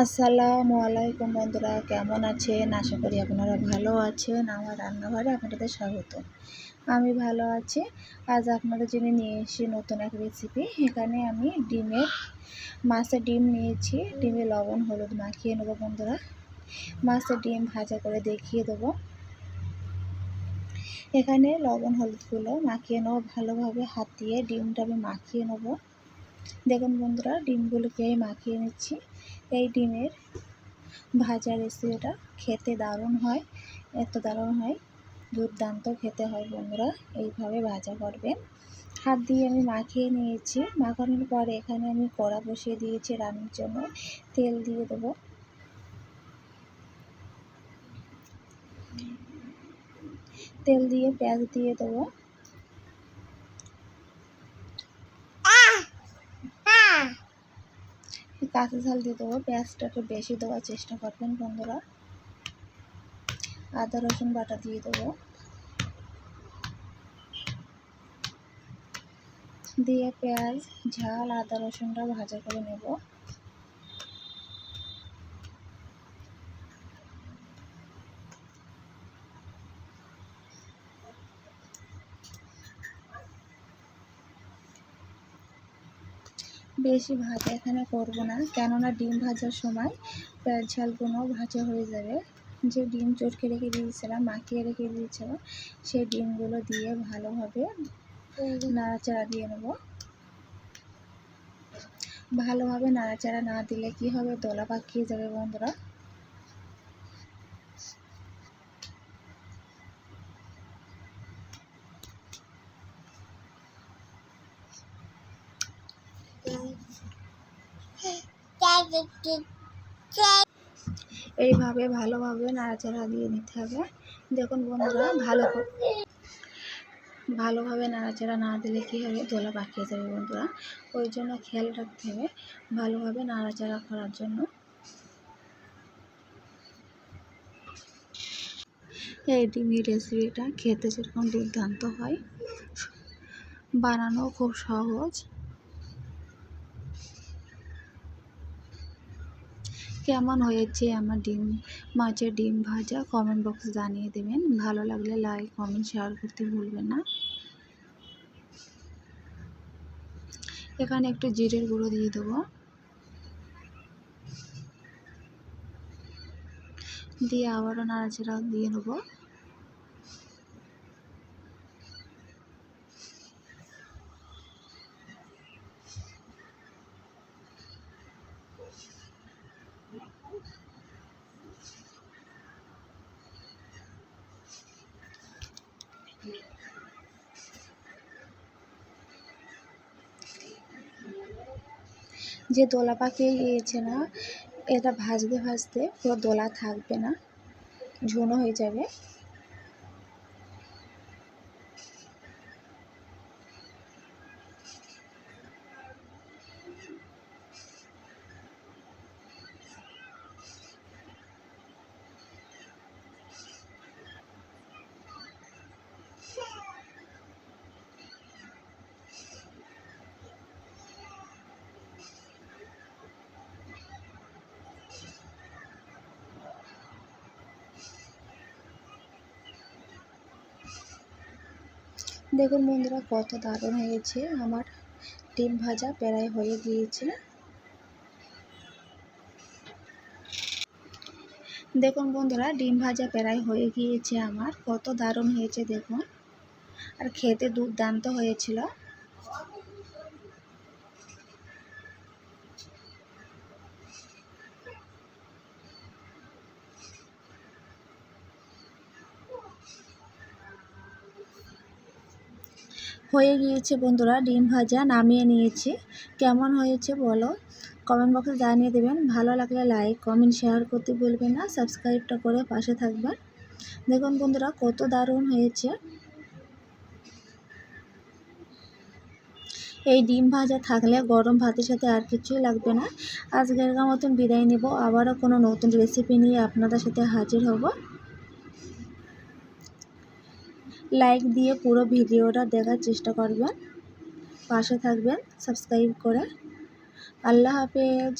আসসালামু আলাইকুম বন্ধুরা, কেমন আছেন? আশা করি আপনারা ভালো আছেন। আমার রান্নাঘরে আপনাদের স্বাগত। আমি ভালো আছি। আজ আপনাদের জন্য নিয়ে এসেছি নতুন এক রেসিপি। এখানে আমি মাছের ডিম নিয়েছি। ডিমে লবণ হলুদ মাখিয়ে নেবো বন্ধুরা। মাছের ডিম ভাজা করে দেখিয়ে দেবো। এখানে লবণ হলুদগুলো মাখিয়ে নেবো ভালোভাবে, হাত দিয়ে ডিমটা আমি মাখিয়ে নেবো। দেখুন বন্ধুরা, ডিমগুলোকে আমি মাখিয়ে নিচ্ছি। এই ডিমের ভাজা রেসিপিটা খেতে দারুণ হয়, এত দারুণ হয়, দুর্দান্ত খেতে হয় বন্ধুরা। এইভাবে ভাজা করবেন। হাত দিয়ে আমি মাখিয়ে নিয়েছি। মাখানোর পরে এখানে আমি কড়া বসিয়ে দিয়েছি রান্নার জন্য। তেল দিয়ে দেবো। তেল দিয়ে পেঁয়াজ দিয়ে দেবো। কাঁচা ঝাল দিয়ে দেবো। পেঁয়াজটাকে বেশি দেওয়ার চেষ্টা করবেন বন্ধুরা। আদা রসুন বাটা দিয়ে দেবো। দিয়ে পেঁয়াজ ঝাল আদা রসুনটা ভাজা করে নেব। বেশি ভাজা এখানে করব না, কেননা ডিম ভাজার সময় পেঁয়াজ ঝালগুলো ভাজা হয়ে যাবে। যে ডিম চটকে রেখে দিয়েছিলাম, মাখিয়ে রেখে দিয়েছিলাম, সেই ডিমগুলো দিয়ে ভালোভাবে নাড়াচাড়া দিয়ে নেব। ভালোভাবে নাড়াচাড়া না দিলে কি হবে, দলা পাকিয়ে যাবে বন্ধুরা। এইভাবে ভালোভাবে নাড়াচাড়া দিয়ে নিতে হবে। দেখুন বন্ধুরা, ভালোভাবে নাড়াচাড়া না দিলে কী হবে, দলা পাকিয়ে যাবে বন্ধুরা। ওই জন্য খেয়াল রাখতে হবে ভালোভাবে নাড়াচাড়া করার জন্য। এই ডিমের রেসিপিটা খেতে যেরকম দুর্দান্ত হয়, বানানো খুব সহজ। কেমন হয়েছে আমার মাছের ডিম ভাজা কমেন্ট বক্সে জানিয়ে দেবেন। ভালো লাগলে লাইক কমেন্ট শেয়ার করতে ভুলবেন না। এখানে একটু জিরের গুঁড়ো দিয়ে দেবো। দিয়ে আবারও নাড়াচাড়া দিয়ে নেবো। যে দলা পাকিয়ে গিয়েছে না, এটা ভাজতে ভাজতে পুরো দলা থাকবে না, ঝুনো হয়ে যাবে। দেখুন বন্ধুরা, কত দারুণ হয়েছে। আমার ডিম ভাজা প্রায় হয়ে গিয়েছে। দেখুন বন্ধুরা, ডিম ভাজা প্রায় হয়ে গিয়েছে আমার, কত দারুণ হয়েছে দেখুন। আর খেতে দুর্দান্ত হয়েছিল। হয়ে গিয়েছে বন্ধুরা ডিম ভাজা, নামিয়ে নিয়েছি। কেমন হয়েছে বলো, কমেন্ট বক্সে জানিয়ে দেবেন। ভালো লাগলে লাইক কমেন্ট শেয়ার করতে ভুলবেন না। সাবস্ক্রাইবটা করে পাশে থাকবেন। দেখুন বন্ধুরা, কত দারুণ হয়েছে। এই ডিম ভাজা থাকলে গরম ভাতের সাথে আর কিছুই লাগবে না। আজকের মতন বিদায় নেব। আবারও কোনো নতুন রেসিপি নিয়ে আপনাদের সাথে হাজির হব। লাইক দিয়ে পুরো ভিডিওটা দেখার চেষ্টা করবেন, পাশে থাকবেন সাবস্ক্রাইব করে। আল্লাহ হাফেজ।